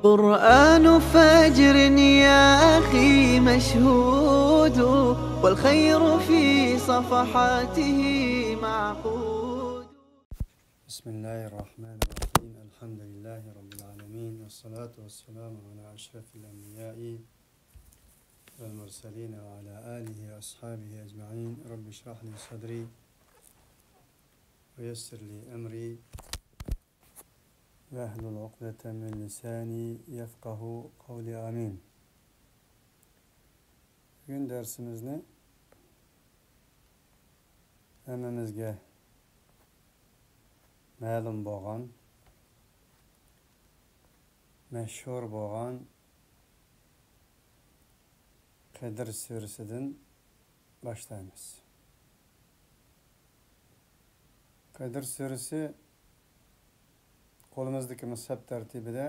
قرآن فجر يا أخي مشهود والخير في صفحاته معقود. بسم الله الرحمن الرحيم. الحمد لله رب العالمين، والصلاة والسلام على أشرف الأنبياء والمرسلين وعلى آله وأصحابه أجمعين. رب اشرح لي صدري ويسر لي أمري واحلل عقدة من lisani yefkahu kavli amin. Bugün dersimizni hammamizga ma'lum bo'lgan, mashhur bo'lgan Qadr surasidan boshlaymiz. Qadr surasi qo'limizdagi mushaf tartibida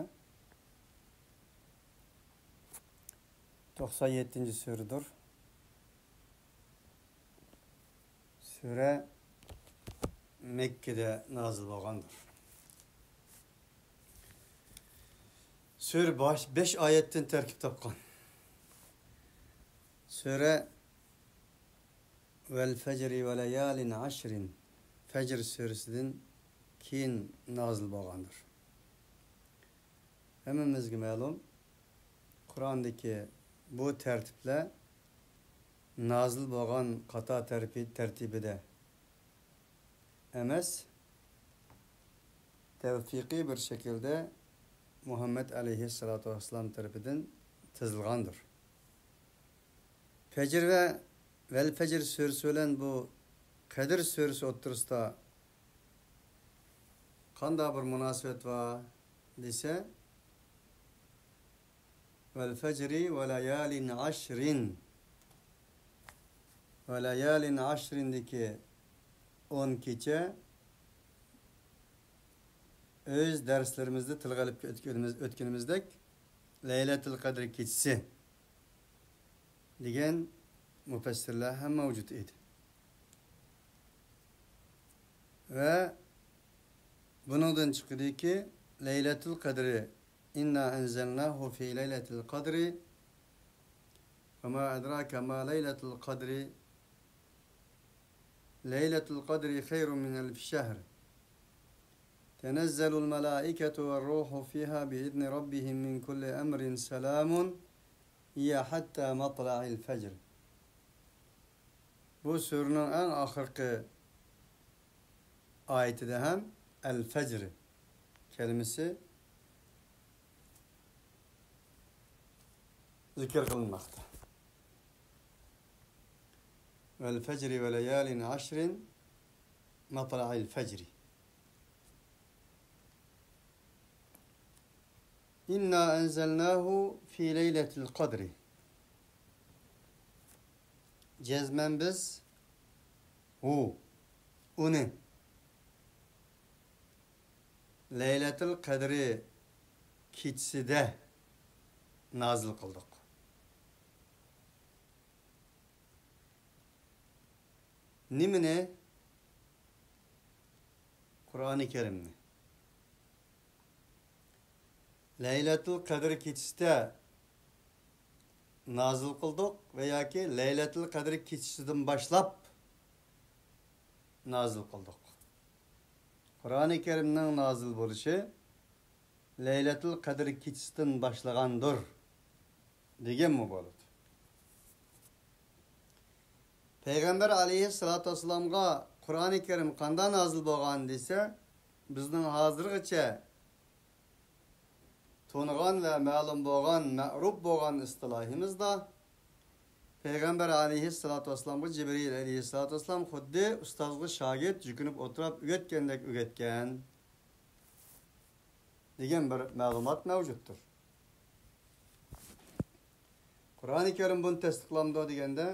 97-suradir. Sura Mekkada nozil bo'lgandir. Sura 5 oyatdan tarkib topgan. Sura vel fecri ve layalin ashrin Fecr surasidan keyin nozil bo'lgandir. Hammamizga ma'lum, Qur'ondagi bu tartiblar nozil bo'lgan qato tartibida emas, tevfiqiy bir şekilde Muhammed aleyhissalatu vesselam tarafından tizilgandir. Fecr ve vel fecr suresi olan bu Kadir suresi o'ttirisida qanday bir munosabat var desa, vel fecri ve layalin ashrin ve layalin ashrindeki 10 kecha öz derslerimizde tilga olib o'tganimizdek Laylatul Qadr kechasi degan mufassirlar ham mavjud edi. Ve bundan çıkıyor ki Laylatul Qadri inna enzelnahu fi Laylatul Qadri ve ma adraka ma Laylatul Qadri Laylatul Qadri hayrun min alf şehr tenezzelul melaiketu ve ruhu fiha biizni rabbihim min kulli emrin selamun hiye hatta matla'il fecr. Bu surenin en ahirki ayetinde hem El Fecr kelimesi zikir kılınmakta. Vel fecri ve leyalin ashrin matla'il fecri. İnna enzelnahu fi leyletil kadri. Cezmen biz onu Laylatul Qadri kechasida nazil qildik. Nimani? Qur'oni Karimni. Laylatul Qadr kechasida nazil qildik veya ki Laylatul Qadr kechasidan boshlab nazil qildik. Qur'oni Karimning nozil bo'lishi Laylatul Qadr kechasidan boshlagandir deganmi bo'ladi. Payg'ambar alayhissalatu vassalamga Qur'oni Karim qanday nozil bo'lgan desa, bizning hozirgacha to'nigan va ma'lum bo'lgan, ma'ruf bo'lgan istilohimizda Peygamber aleyhissalatu vesselam bu Cibril aleyhissalatu vesselam xuddi ustozga shogird yukunib o'tirib o'rgatgandek o'rgatgan degan bir ma'lumot mavjuddir. Qur'oni Karim buni tasdiqlamdi deganda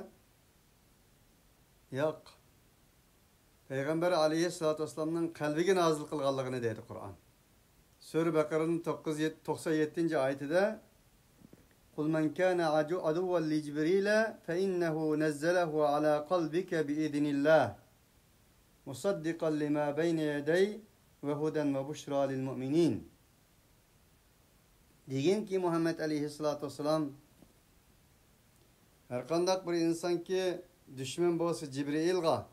yo'q. Peygamber aleyhissalatu vesselamning qalbiga nozil qilganligini deydi Qur'on. Sura Baqaraning 97-oyatida قل من كان عدوا لجبريل فإنه نزله على قلبك بإذن الله مصدقا لما بين يديه وهدى وبشرى للمؤمنين Degen ki Muhammed aleyhissalatu vesselam her kandak bir insan ki düşman bolsa Cibril'a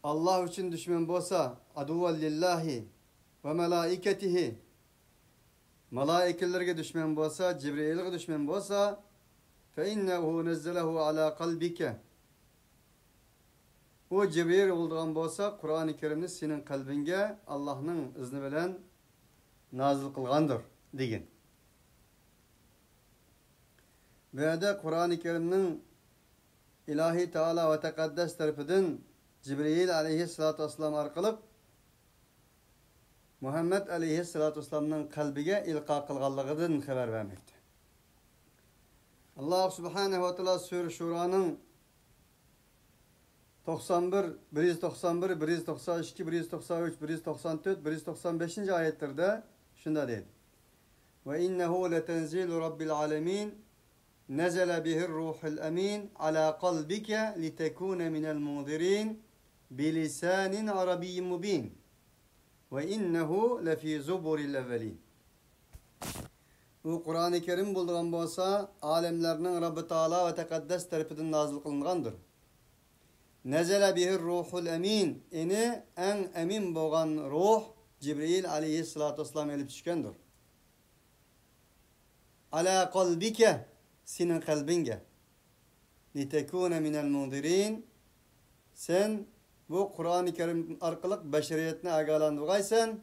Allah için düşman bolsa aduwwan lillahi ve melaiketihi malaikelerge düşman bolsa Cibril'e düşman bolsa fe innehu nezzelahu ala kalbike o Cibril olduğun bolsa Kur'an-ı Kerim'ni senin kalbinge Allah'ın izni bilen nazil kılgandır degen. Ve de Kur'an-ı Kerim'nin ilahi Teala ve Tekaddes tarafından Cibril aleyhissalatu vesselam arkalık Muhammed aleyhissalatu vesselam'ın kalbige ilqa kılganlığından haber vermekte. Allah subhanehu ve teala Sure Şura'nın 91, 191, 192, 193, 194, 195. ayetlerde şunda dedi. Ve innehu letenzilu rabbil alemin nezele bihir ruhul emin ala kalbike litekune minel munzirin bilisanin arabiyyin mubin ve innehu lefi zuburil evvelin. Bu Kur'an-ı Kerim bulduğun bolsa alemlerinin Rabbi Teala ve Tekaddes tarafından nazil kılıngandır. Nezele bihir ruhul emin ini en emin boğan ruh Cibril aleyhissalatu vesselam elip düşkendir. Ala kalbike senin kalbinge litekune minel munzirin sen bu Kur'an-ı Kerim arkalık beşeriyetine agalandırgaysan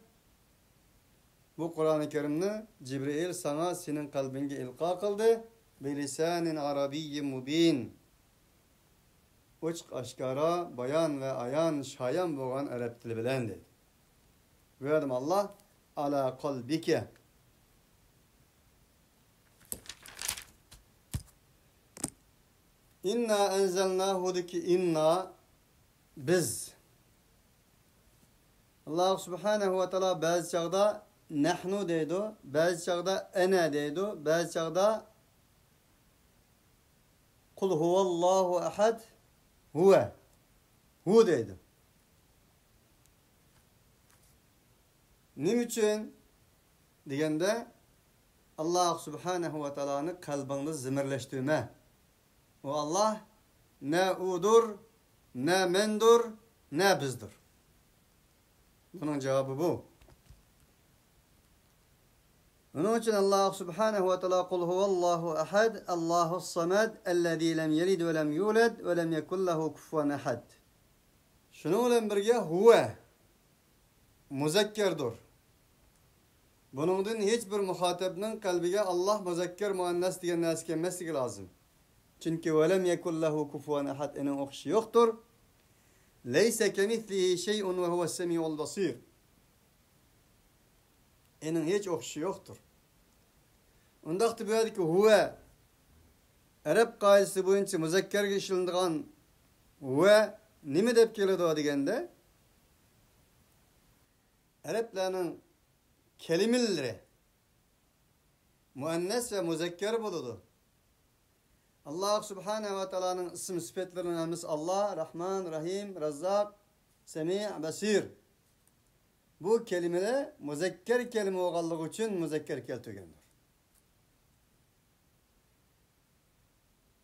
bu Kur'an-ı Kerim'ni Cibril sana senin kalbinge ilqa kıldı bilisanin arabiyyin mubin uçk aşkara bayan ve ayan şayan boğan Arap dili bilen dedi. Ve adam Allah ala kalbike İnna enzelnahu ki inna biz Allah subhanehu ve teala bazı çağda nahnu deydi, bazı çağda ene deydi, bazı çağda kul huvallahu ahad huve hu deydi. Niçin degende Allah subhanehu ve teala'nı kalbinde zimirleştirme. O Allah ne udur, ne mendur, ne bizdir. Bunun cevabı bu. Onun için Allah subhanehu ve teala kul huvallahu ahad, Allahus samed, ellezî lem yelid ve lem yulad ve lem yekun lehu kufuven ahad. Şununla birge huve muzekkerdir. Bunun hiçbir muhatebinin kalbige Allah muzekker muannas diyen nas gelmesi lazım. Çünkü velem yekun lehu kufuven ahad enen okşu yoktur. Leyse kemislihi şey'un ve huves semi'ul basir. Enen hiç okşu yoktur. Ondaqtı böyle ki huve Arap qaidesi boyunca muzekker geçilindiğin huve nime dep keledi o degende Araplarning kelimeleri muannas ve muzekker boludu. Allah subhanehu ve teala'nın isim sıfatlarının hamısı Allah, Rahman, Rahim, Razzak, Semi', Basir. Bu kelimeler muzekker kelime olganlığı için muzekker keltirgendir.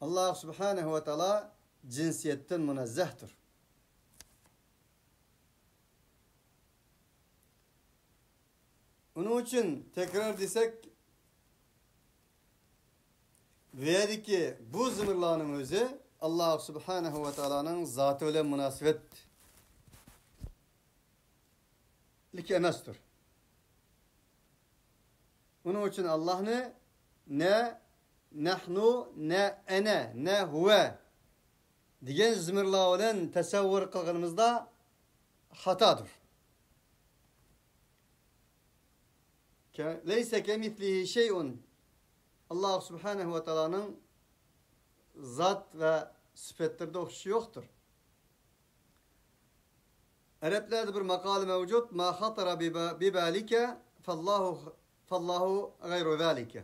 Allah subhanehu ve teala cinsiyetten münezzehtir. Onun için tekrar desek ve ki bu zımirlanın özü Allah subhanehu ve teala'nın zatı ile münasebet lik emestir. Onun için Allah ne nahnu, ne ene, ne huve diyen zımirla olan tesavvur kılgınımızda hatadır. Leyse kemitlihi şey'un Allah subhanehu ve teala'nın zat ve sıfatlarda okşu yoktur. Araplarda bir makal mevcut. Ma hatara bibalike fallahu gayru zalike.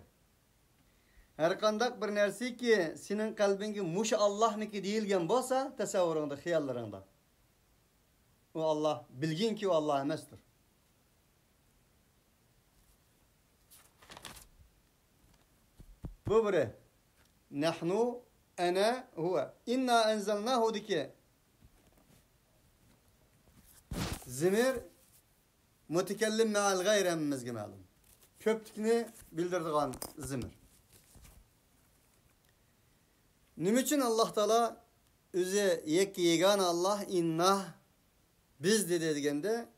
Her kandak bir nersi ki senin kalbinge muş Allah mı ki değilgen bolsa tasavvurunda, hiyallarında. O Allah bilgin ki o Allah emestir. Bu biri. Nahnu ana huve. İnna enzelnahu dike. Zimir mütekellim me'al gayremmizge ma'lum. Köptükni bildirdiğin zimir. Nim için Allah Teala özü yek yegan Allah inna biz de degende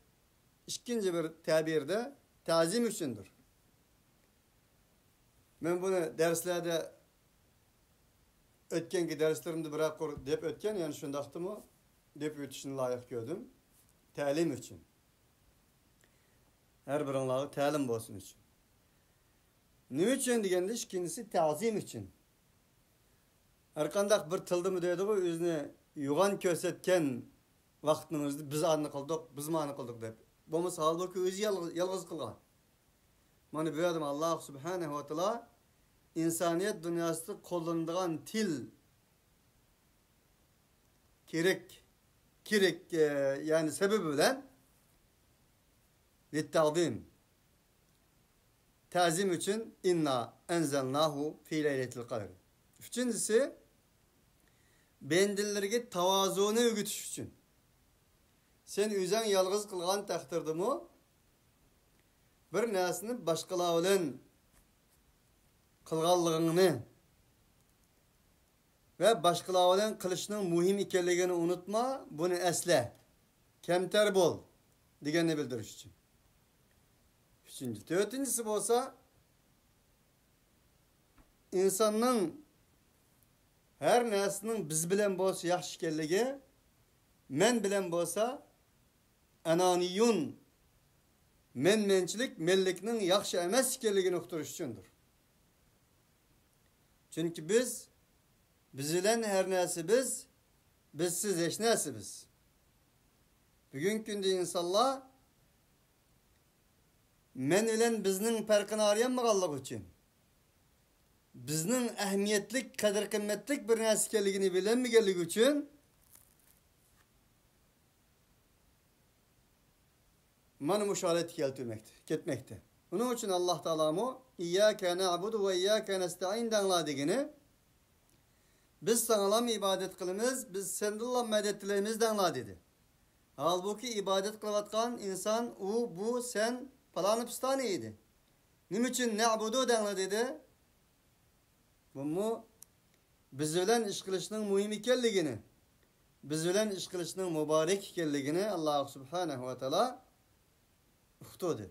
ikinci bir tabirde tazim üçündür. Ben bunu derslerde ötkenki derslerimde bırak dep ötken yani şundaqtı mı dep ötüşünü layık gördüm. Talim için. Her birinlağı talim bolsun için. Ne için degende ikincisi tazim için. Arkandaq bir tıldı mı dedi o özüne yugan kösetken vaqtımızda biz anı kıldık, biz mani kıldık dep. Bomuz halbuki özü yalğız kılgan. Mana bu adam Allah Subhanahu wa Taala insaniyet dünyasında kullanılan til kirek yani sebebi bilen litta'zim tazim için inna enzelnahu fi leyletil kadr. Üçüncüsü bendillerge tavazuunu ögütüş için. Sen üzən yalğız kılgan takdirde mi bir nesini başkalar bilen kılganlığını ve başkalar bilen kılışının muhim ekanligini unutma, bunu esle. Kemter bol deganni bildiriş için. Üçüncü. Dörtüncüsü bolsa insanın her nesinin biz bilen bolsa yaxşı ekanligi, men bilen bolsa ananiyun menmençilik mellikning yaxşı emas ekanligini uqtirish uchundir. Çünkü biz bilen her nersi bizsiz hech narsa biz. Bugün kunda insanlar men bilen bizning farqini arayanmaganligi uchun bizning ahamiyetlik, qadr qimmatlik bir narsa ekanligini bilinmaganligi uchun mana musharet ketmekte. Bunun için Allah Teala mu İyyâke na'budu ve iyyâke nesta'in degini biz sana mı ibadet kılımız, biz sendilla medet dileyimiz dedi. Halbuki ibadet kılatkan insan o, bu, sen falan pistaniydi. Nim için na'budu dedi? Bu mu biz ölen iş kılışının muhim ekanligini, biz ölen iş kılışının mübarek ekanligini Allah Subhanahu ve Teala uqtudi.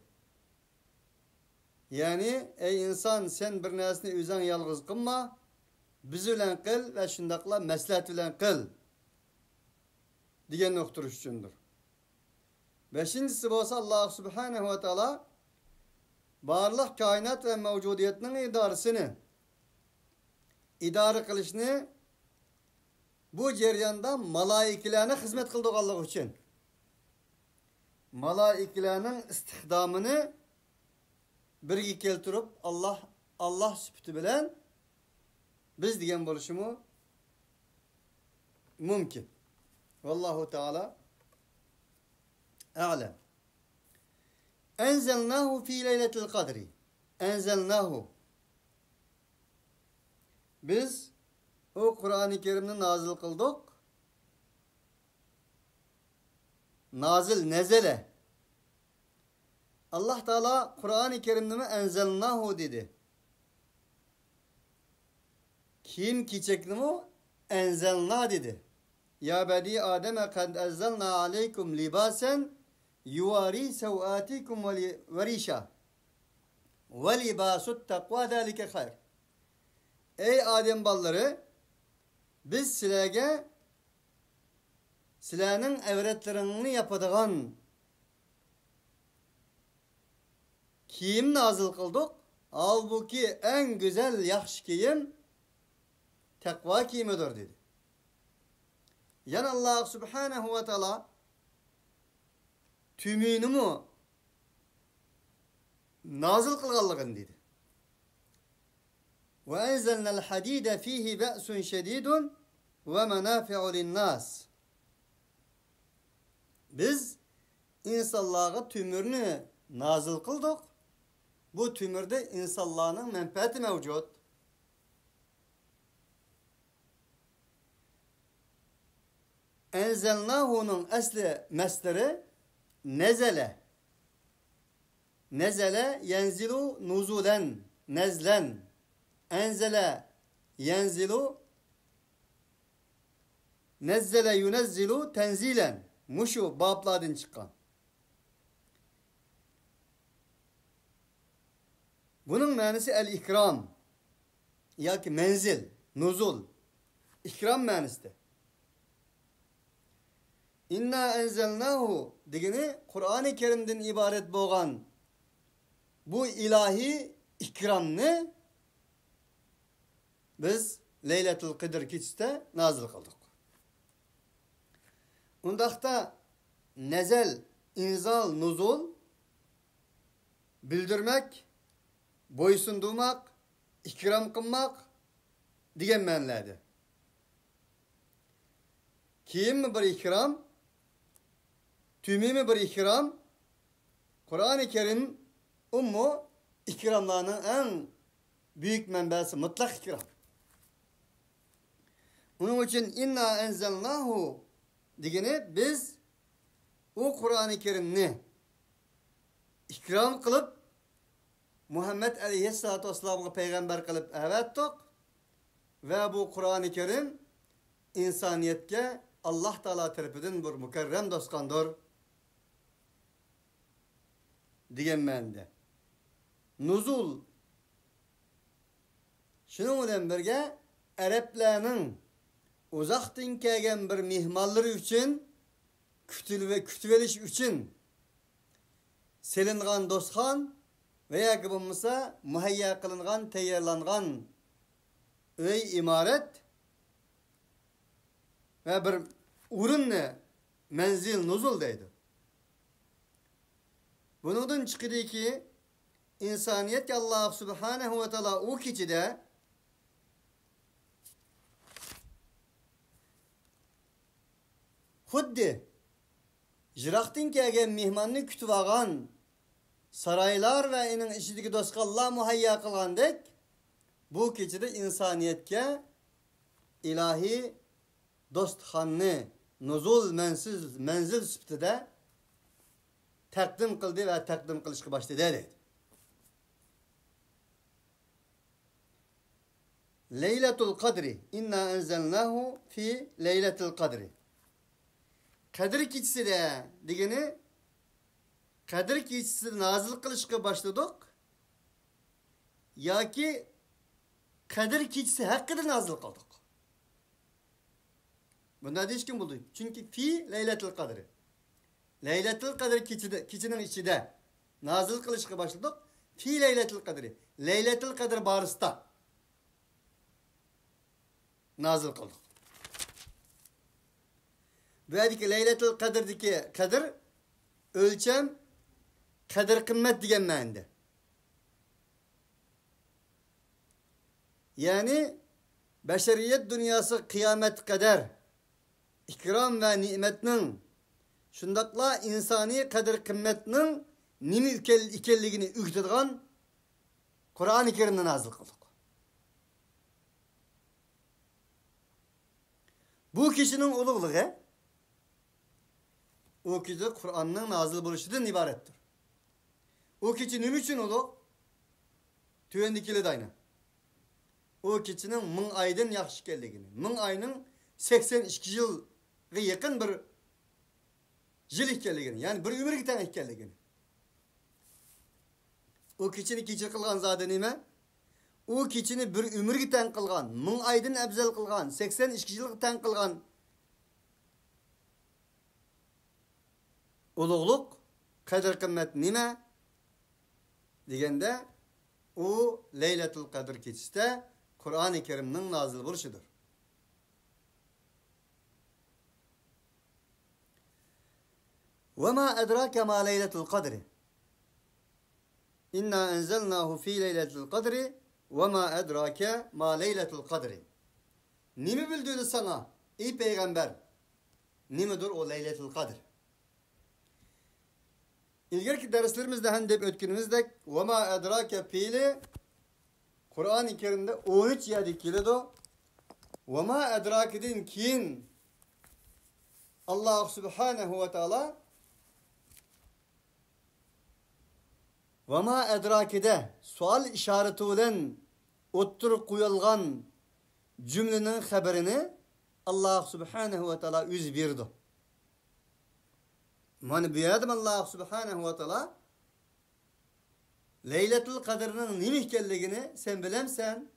Yani ey insan sen bir narsani özün yalğız qilma, biz bilan qil ve shundaqla maslahat bilan qil degan uqtirish uchundir. Beshinchisi bo'lsa Allah Subhanahu ve Teala barliq koinot ve mavjudiyatning idora qilishni bu jarayonda malaikalarga xizmat qildiganligi uchun malaikalarning istihdamini birga keltirib Allah sübütü bilen biz degan bo'lishi mumkin. Vallahu Teala a'lam. Enzelnahu fi leyletil kadri. Enzelnahu. Biz o Kur'an-ı Kerim'ni nazil kıldık. Nazil nezele. Allah Teala Kur'an-ı Kerim'de mi enzelnahu dedi. Kim kiçekli mi? Enzelna dedi. Ya beni Adem'e kad enzelna aleykum libasen yuvari sevatikum ve rişa ve libasut takva zalike hayr. Ey Adem balları biz sizlerinin evretlerini yapıdığın kiyim nazil kıldık. Halbuki en güzel yaxşı kiyim takva kiyimidir dedi. Yani Allah Subhanahu ve Teala tümünü mü nazil kılganlığın dedi. Ve enzelnel hadide fihi be'sun şedidun ve menafi'u linnas. Biz insanlığa tümürünü nazil kıldık. Bu tümürde insanların menfaati mevcut. Enzelnahu'nun asli mesleri nezele. Nezele yenzilu nuzulen, nezlen. Enzele yenzilu, nezzele yunezzilu tenzilen. Muşu babladın çıkan. Bunun manası el-ikram. Ya ki menzil, nuzul. İkram manası. İnna enzelnahu digini Kur'an-ı Kerim'den ibaret boğan bu ilahi ikramını biz Leyletul Kıdr keçiste nazil kıldık. Undaqda nezel, inzal, nuzul bildirmek, boysundurmak, ikram kılmak diyen mənlərdir. Kim mi bir ikram? Tümü mi bir ikram? Kur'an-ı Kerim ummu ikramlarının en büyük menbesi mutlak ikram. Onun için inna enzelnahu digini biz o Kur'an-ı Kerim'ni ikram kılıp Muhammed Aleyhisselatü Vesselam'ı peygamber kılıp evettik ve bu Kur'an-ı Kerim insaniyetke Allah Teala tarafından bir mükerrem dostkandır diyen mende. Nuzul şunun bilen birge Araplarning uzaktan kelgan bir mehmonlari uchun kutilish uchun selingan dostxon veya ki bo'lmasa muhayyo qilingan, tayyorlangan uy imorat ve bir o'rinni manzil nuzul deydi. Bundan chiqadiki insoniyat Alloh subhanahu va taolo u kechida xuddi jiroqdan kelgan mehmonni kutib olgan saroylar va uning ichidagi do'stqonlar muhayyo qilgandek bu kechada insoniyatga ilohiy do'stxonni nuzul manzil sifatida taqdim qildi va taqdim qilishga boshladi dedi. Leyletul Kadri inna enzelnahu fi Leyletul Kadri. Kadir keçisida degani Kadir keçisini nazil qilishga boshladik yoki Kadir keçisi haqida nazil qildik. Bunda hech kim bo'ldi. Chunki fi Leyletul Kadri. Leyletul Kadri keçinin içinde nazil qilishga boshladik. Fi Leyletul Kadri. Leyletul Kadr barısda nazil qildik. Bu yerdeki Leyletul Kadr'daki Kadr ölçem Kadr kıymet diyen ma'nda. Yani beşeriyet dünyası kıyamet kadar ikram ve nimetinin şundakla insani kadir kıymetinin nimi ikelligini üktediğen Kur'an-ı Kerim'den nazil kıldık. Bu kişinin ulug'ligi o kişi Kur'an'ın nazil buluşudan ibarettir. O kişi nima uchun ulug'? Tövendikili dayna. O kişinin 1000 aydan yaxshi ekanligini, 1000 ayning 82 yilga yaqin bir yil ekanligini, yani bir umrga teng ekanligini. O kişini kechir qilgan zodi nima? O kişini bir umrga teng qilgan, 1000 aydan afzal qilgan, 82 yilga teng qilgan ulug'liq, qadr qimmat nima deganda o Leyletul Kadr kechasida Kur'an-ı Kerim'nin nazil bo'lishidir. Ve ma edrake ma Leyletul Kadr. İnna enzelnahu fi Leyletul Kadr ve ma edrake ma Leyletul Kadr. Nimi bildirdi sana ey peygamber? Nimidir o Leyletul Kadr? İlgirki derslerimizde hem de ötkünümüzde ve ma edrake fiili Kur'an-ı Kerim'de 13 yedi kilido ve ma edrakedin kin Allah Subhanahu ve Teala ve ma edrakide sual işareti olan ottur koyulgan cümlenin haberini Allah Subhanahu ve Teala yüz verdi. Mana bu yerda Allah Subhanahu ve Teala Leyletul Kadir'nin nima ekanligini sen bilemsen,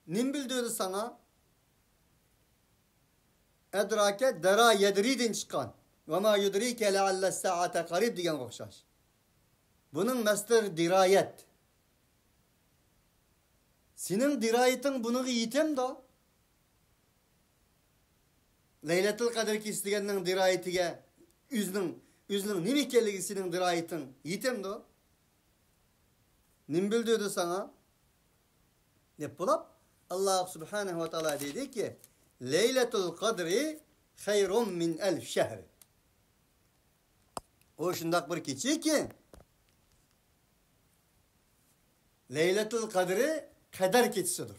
nim bildirdi sana? Edrake dara yedridin çıkan. Ve ma yudrike lealle saate qarib degan o'xshash. Bunun masdar dirayet. Senin dirayetin bunu yitem da. Leyletul Kadir kestiganning dirayetiga üzning nima ekanligi sening dirayetin yitem da. Nim bildirdi sana? Ne bulap? Allah Subhanahu ve Teala dedi ki Leyletul Kadri hayrun min elf şehr. O şundak bir keçi ki Leyletul Kadri kader keçisidir.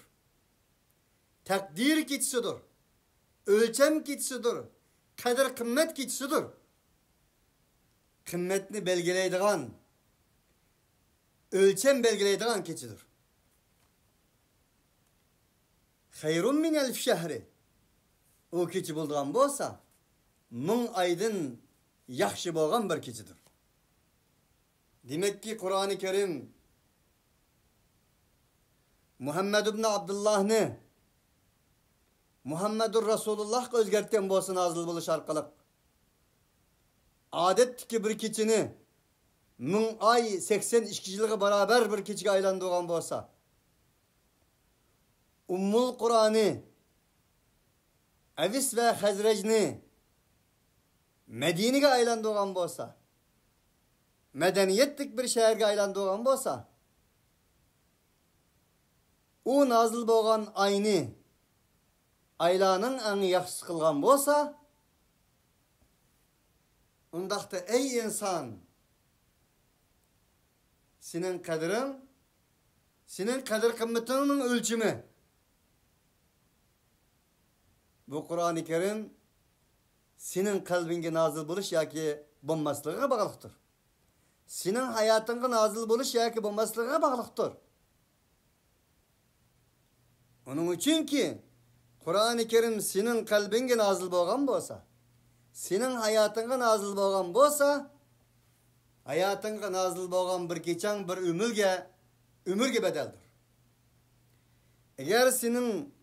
Takdir keçisidir. Ölçem keçisidir. Kader kımmet keçisidir. Kımmetini belgeleydiğen, ölçem belgeleydiğen keçidir. Hayrun min elf şehri. O keçi bulduğun bolsa, ming aydın yaxşı bolğan bir keçidir. Demek ki Kur'an-ı Kerim Muhammed ibn Abdullah'ni Muhammedur Resulullah özgertken bolsa nazil buluş arkalık. Adetki bir keçini ming ay 82 yılga beraber bir keçiga aylandırgan bolsa, Ummul Kur'an'ı Avis ve Hazrecni Medine'ge aylandırgan bolsa, medeniyetlik bir şehirge aylandırgan bolsa, o nazil bolgan ayni aylanın en yaxşı kılgan bolsa, ondaqda ey insan, senin kadirin, senin kadir kımmetinin ölçümü. Bu Kur'an-ı Kerim senin kalbinge nazil buluş yoki bo'lmasligiga bağlıqtır. Senin hayatınga nazil buluş yoki bo'lmasligiga bağlıqtır. Onun için ki Kur'an-ı Kerim senin kalbinge nazil bo'lgan bolsa, senin hayatınga nazil bo'lgan bolsa, hayatınga nazil bo'lgan bir keçen bir ömürge bedeldir. Eğer senin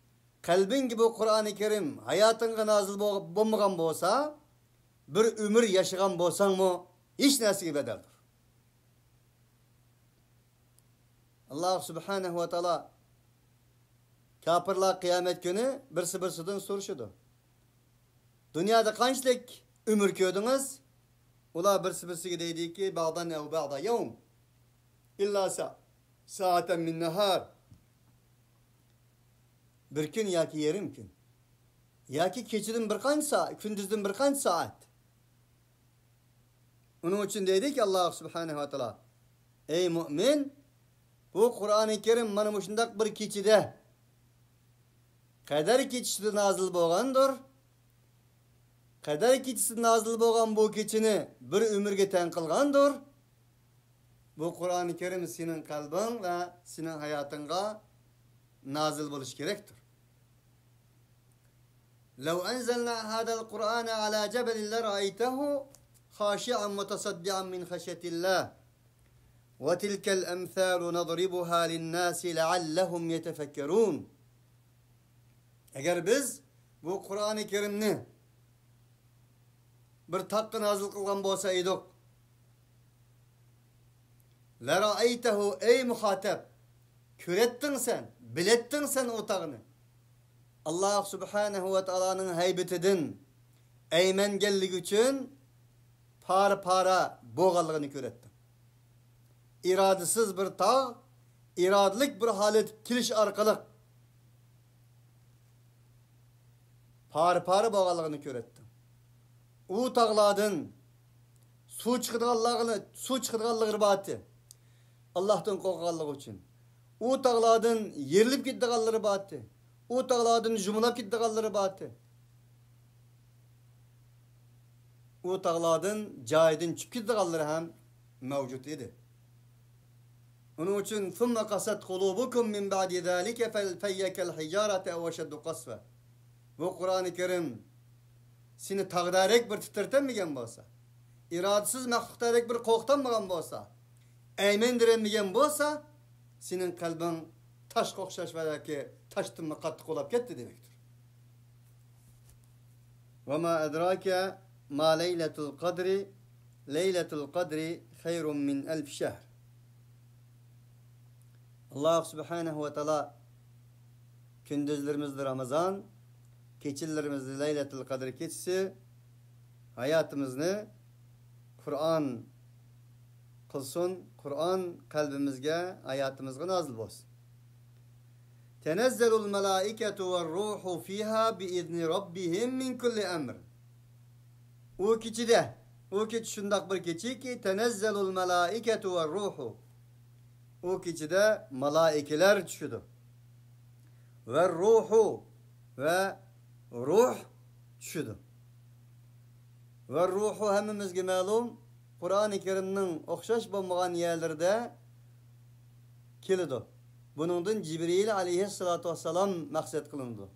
kalbin gibi Kur'an-ı Kerim hayatınga nazil bo'lmagan bolsa, bir ömür yaşagan bolsan mı hiç narsaga bedeldir. Allah Subhanahu ve Teala kafirlar kıyamet günü birisidan soruşudu. Dünyada qanchalik ömür ko'rdingiz? Ular birisiga deydiki, ba'dan ev ba'da yawm illa sa'atan min nahar. Bir gün yoki yarım gün. Yoki kechdan bir qancha soat, kunduzdan bir qancha soat. Onun için dedik Allah Subhanahu ve Teala, ey mümin, bu Kur'an-ı Kerim mana shundaq bir kechida qadar kechida nazil bo'lgandir. Qadar kechida nazil bo'lgan bu kechini bir ömürge tan qilgandir. Bu Kur'an-ı Kerim senin qalbing va senin hayatınga nazil bo'lish kerakdir. لو أنزلنا هذا القرآن على جبل لرأيته خاشعا متصدعا من خشية الله وتلك الأمثال نضربها للناس لعلهم يتفكرون. Eğer biz bu Kur'an-ı Kerimni bir taqqı nazil qilgan bolsa edik, لرأيته ey muhatap, körettin sen, bilettin sen otağını. Allah Subhanahu ve Taala'nın heybetinden eymengellik için para boğalığını körettin. İradesiz bir tağ, iradelik bir halet kiliş arkalık para boğalığını körettin. O tağladın su çıkıdığallığı batı Allah'tan korkallığı için. O tağladın yerilip gittiğallığı batı. O tağladın jumulap gittiğallığı batı. o tağlardan caydın çıkıdığalları hem mevcut idi. Onun için ثُمَّ قَسَتْ قُلُوبُكُمْ مِنْ بَعْدِ ذَٰلِكَ فَيَّكَ الْحِجَارَةَ اَوَشَدُّ قَسْوَ. Bu Kur'an-ı Kerim seni tağdarek bir titirtenmegen bolsa, iradesiz mahluktarek bir korktanmagan bolsa, eymendirenmegen bolsa, senin kalbin taş kokşaş belki taştın mı kattık olup gitti demektir. وَمَا اَدْرَاكَ مَا لَيْلَةُ الْقَدْرِ لَيْلَةُ الْقَدْرِ خَيْرٌ مِنْ أَلْفِ شَهْرٍ. Allah Subhanahu ve Teala gündüzlerimizde Ramazan, keçillerimizde Leyletul Kadr keçisi, hayatımızı Kur'an kılsın, Kur'an kalbimizge, hayatımızga nazil olsun. Tenezzelul melaiketu ve ruhu fiha biizni rabbihim min kulli emr. O keçide, o keçi şundak bir keçi ki tenezzelul melaiketu ve ruhu. O keçide malaikeler düşüdü. Ve ruhu ve ruh düşüdü. Ve ruhu hemimizge malum Kur'an-ı Kerim'nin okşaş bulmagan yerlerde kilidu. Bunundan Cibril aleyhissalatu vesselam maksat kılındı.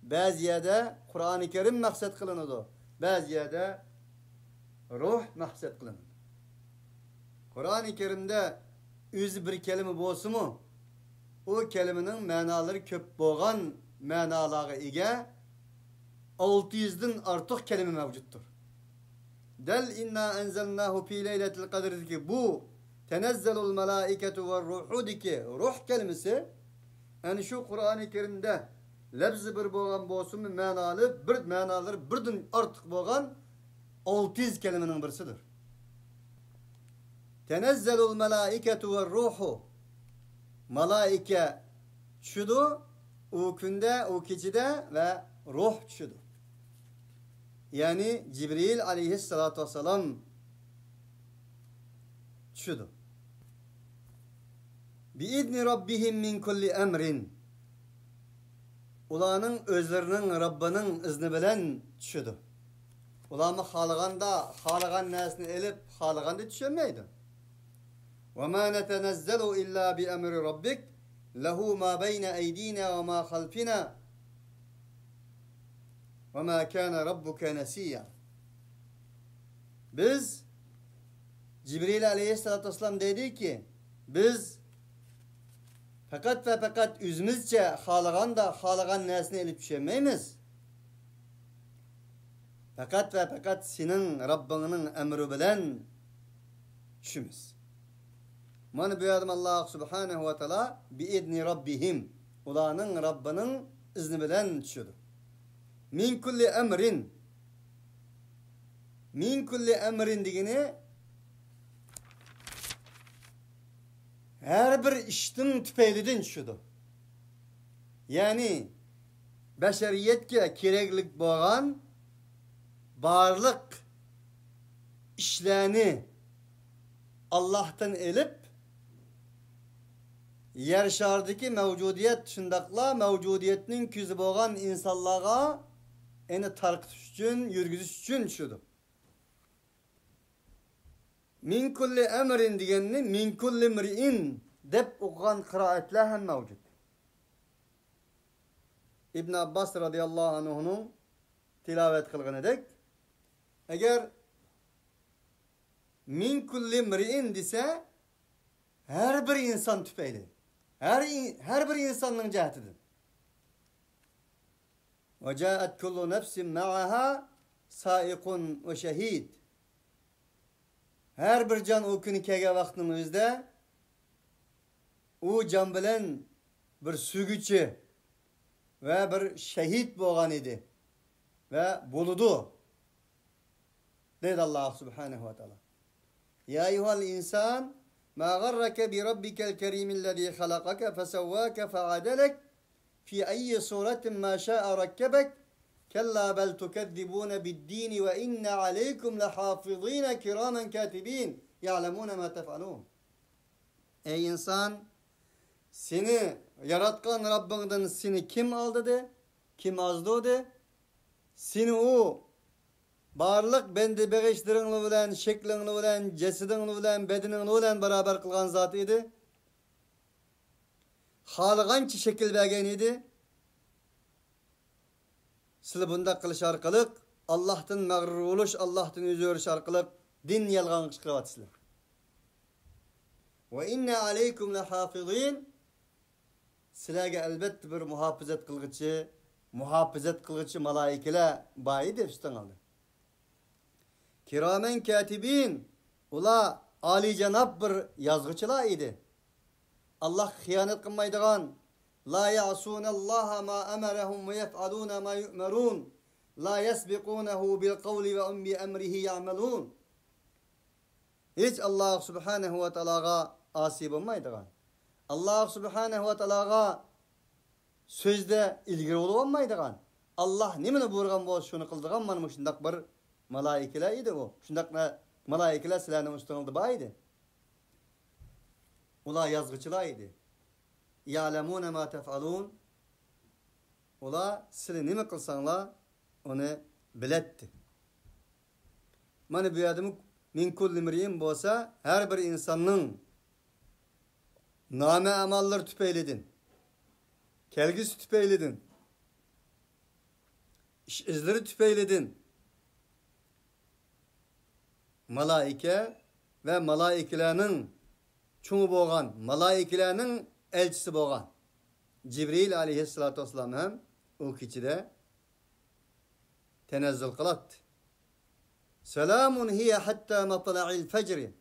Bazı yerde Kur'an-ı Kerim maksat kılındı. Bazı yerde ruh maksat kılındı. Kur'an-ı Kerim'de yüz bir kelime bolsa mu? O kelimenin manaları köp bolgan manalarga ega 600'den artık kelime mevcuttur. Del inna enzelnahu fi leyletil kadr ki bu tenezzelul melaiketu ve ruhu ki ruh kelimesi yani şu Kur'an-ı Kerim'de lebzi bir bolgan bolsun mu manaları birden artık bolgan 600 kelimenin birisidir. Tenezzelul melaiketu ve ruhu malaike düşüdü o günde o keçide ve ruh düşüdü. Yani Cibril aleyhissalatu vesselam düşüdü. Biizni rabbihim min kulli emrin. Ulanın özlerinin Rabbinin izni bilen düşüdü. Ulanı halagan nesini elip halaganda düşemeydi. وَمَا نَتَنَزَّلُ إِلَّا بِأَمْرِ رَبِّكَ لَهُ مَا بَيْنَ أَيْدِينَا وَمَا خَلْفِنَا وَمَا كَانَ رَبُّكَ نَسِيًّا. Biz Cibril aleyhissalatü vesselam dedi ki biz fakat ve fakat üzümüzce halagan nesini elip düşemeyimiz. Fakat ve fakat senin Rabbinin emri bilen düşümüz. Mana bu adam Allah Subhanahu ve Teala biizni rabbihim. Ulanın Rabbinin izni bilen düşüdü. Min kulli emrin. Min kulli emrin degeni her bir iştin tüpeylidin düşüdü. Yani beşeriyetke kereklik bolgan barlık işlerini Allah'tan elip yer şardaki mevcudiyet şundakla mevcudiyetinin küzü bolgan insanlara eni tarqıtış üçün, yürgüzüş üçün düşüdü. Min kulli emrin degenini min kulli mri'in dep okugan kıraatler hem mevcut. İbn Abbas radıyallahu anh'unun tilavet kılgın edek. Eğer min kulli mri'in dese her bir insan tüpeyli. Her bir insanın cihetidir. Ve ca'at kullu nefsin ma'aha saikun ve şehid. Her bir can o günü kege vaktimizde o can bilen bir sügüçü ve bir şehit bolgan idi ve buludu. Dedi Allah Subhanahu ve Teala. Ya eyyuhal insan ma garrake bi rabbikel kerimillezî halakake fesevvâke fe'adelek fi ayyi suretin ma şâ'a rakkebek kella bel tukezzibûne biddîni ve inne aleykum lehâfizîne kirâmen kâtibîn ya'lemûne mâ tef'alûn. Ey insan, seni yaratkan Rabbinden seni kim aldı de, kim azdı de, seni o Barlık bendi beğişlerini bilen, şeklini bilen, cesedini bilen, bedenini bilen beraber kılgan zat idi. Halıgançı şekil bergen idi. Sizler bunda kılış arkalık, Allah'tan mağrur oluş, Allah'tan yüzü örüş arkalık, din yalgan kışkıravatsızlar. Ve inne aleykum lehafizin. Sizlerge elbette bir muhafizet kılgıcı malaikeler bayi de üstten aldı. Kiramen katibin, ula Ali cenab bir yazgıçılar idi. Allah hıyanet kılmaydıgan, la ya'sunallaha ma emerehum ve yef'aluna ma yu'merun, la yesbikunehu bil kavli ve um bi emrihi ya'melun. Hiç Allah subhanehu ve ta'alaga asi bulmaydıgan, Allah subhanehu ve ta'alaga sözde ilgili olmaydıgan, Allah nimeni buyurgan boz şunu kıldıgan manı şundak bir malaikeler idi bu. Şundak malaikeler silahının üstünüldü baydı. Ula yazgıçılar idi. Ya'lemune ma tef'alun. Ula sili nime kılsanlar onu biletti. Mani bu adamı min kulli mir'in bolsa her bir insanın name amalları tüpeyledin. Kelgisi tüpeyledin. İş izleri tüpeyledin. Malaike ve malaikelerinin çoğu boğan, malaikelerinin elçisi boğan. Cibril aleyhissalatu vesselam hem o kiçide tenezzül kılattı. Selamun hiye hatta matla'il fecri.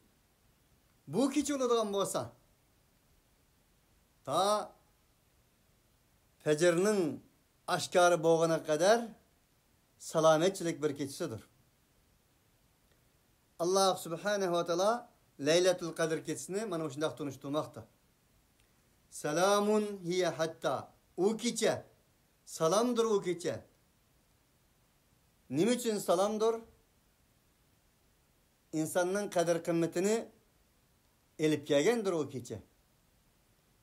Bu kiçi uluduğun bolsa ta fecrinin aşkarı boğana kadar salametçilik bir keçisidir. Allah subhanehu ve teala Leyletul Kadir keçisini bana şundak tunuşturmakta. Selamun hiye hatta. O keçe. Salamdır o keçe. Niçin salamdır? İnsanın kadir kıymetini elip gelgendir o keçe.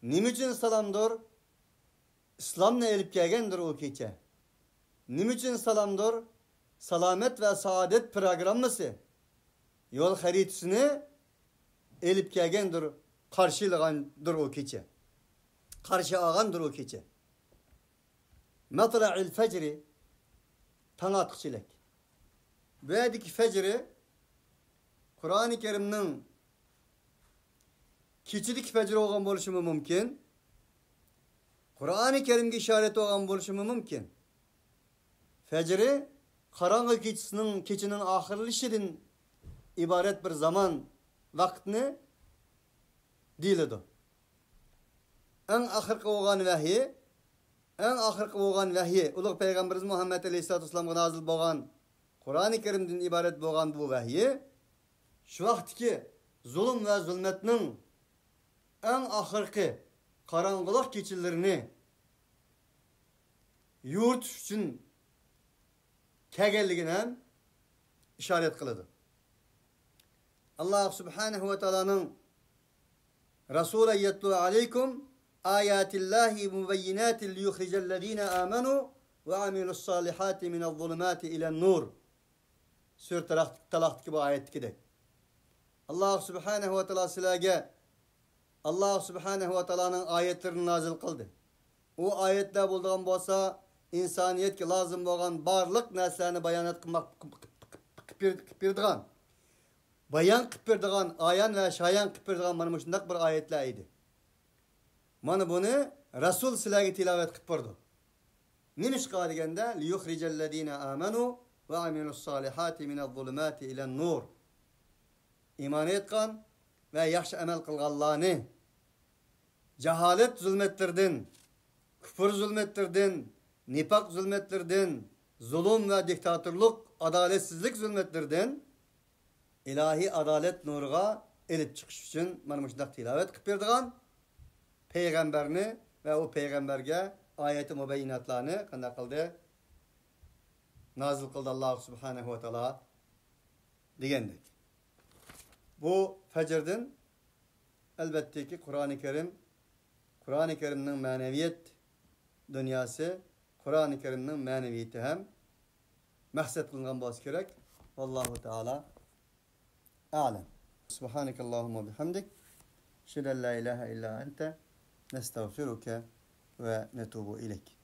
Niçin salamdır? İslam'la elip gelgendir o keçe. Niçin salamdır? Salamet ve saadet programısı. Yol haritasını elip gelgendir, karşılığandır o keçe. Karşı ağandır o keçe. Matla'il fecri, tanatçılık. Böyledeki fecri, Kur'an-ı Kerim'nin keçilik fecri olan buluşumu mümkün. Kur'an-ı Kerim'e işareti olan buluşumu mümkün. Fecri, karanlık keçinin ahirlişidin ibaret bir zaman vaktini değildi. En ahirki olan vahiy, Uluq Peygamberimiz Muhammed Aleyhisselatü Vesselam'a nazil boğan, Kur'an-ı Kerim'den ibaret boğan bu vahiy, şu vakt ki zulüm ve zulmetinin en ahirki karanlık keçilerini yurt için kegelligine işaret kılıdı. Allah subhanehu ve teala'nın Resul'e yetlu aleykum ayatillahi mubeyyinatin liyuhricellezine amenu ve amilus salihati minel zulümati ilen nur. Sür Talak gibi ayet gidek. Allah subhanehu ve teala silage Allah subhanehu ve teala'nın ayetlerini nazil kıldı. O ayetler bulduğun bolsa insaniyet ki lazım olan barlık neslerini bayanat kıpırdıgan. Bayan kıpırdıgan, ayan ve şayan kıpırdıgan bana müşündak bir ayetler idi. Bana bunu Resul silagi tilavet kıpırdı. Nimiş kaligende liyuhricellezine amenu ve amilus salihati minel zulümati ilen nur. İman etkan ve yaxşı emel kılgallarını cehalet zulmetlerden, küfür zulmetlerden, nifak zulmetlerden, zulüm ve diktatörlük, adaletsizlik zulmetlerden ilahi adalet nuruğa elip çıkış için bana müşdak tilavet kıpırdıgan peygamberini ve o peygamberge ayeti mübeyyinatlarını kanda kıldı nazil kıldı Allah subhanehu ve teala diyendik. Bu fecirden elbette ki Kur'an-ı Kerim'nin maneviyet dünyası, Kur'an-ı Kerim'nin maneviyeti hem mahset kılınan boz gerek. Vallahu Teala alem. Subhanekallahumma bihamdik. Şülen la ilahe illa ente nestağfiruke ve netubu ilek.